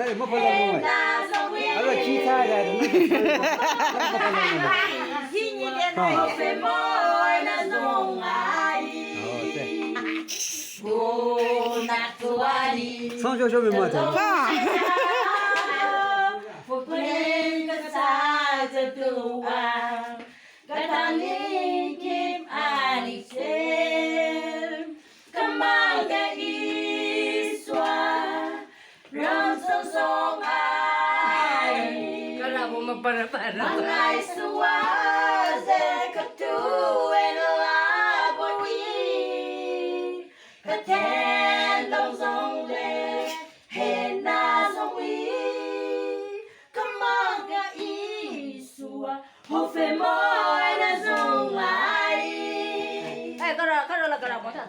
đây mất phần lòng rồi ở đây chi xa ra đúng Hô phê môi na dùng ai Đồ nát chua đi xong cho mình mở thử Phục lên cái xa cho tù à Cái ta linh kim à đi xem Cầm mang cái ý xoa Rong sông sông ai Kala mo mapara-para. Mang ai xoa Dê cái tu en la bò đi Cái thèn đông sông lê Hên na sông ý Cầm mang cái ý xoa Hô phê môi na dùng ai Eh, kara la kara mo ta.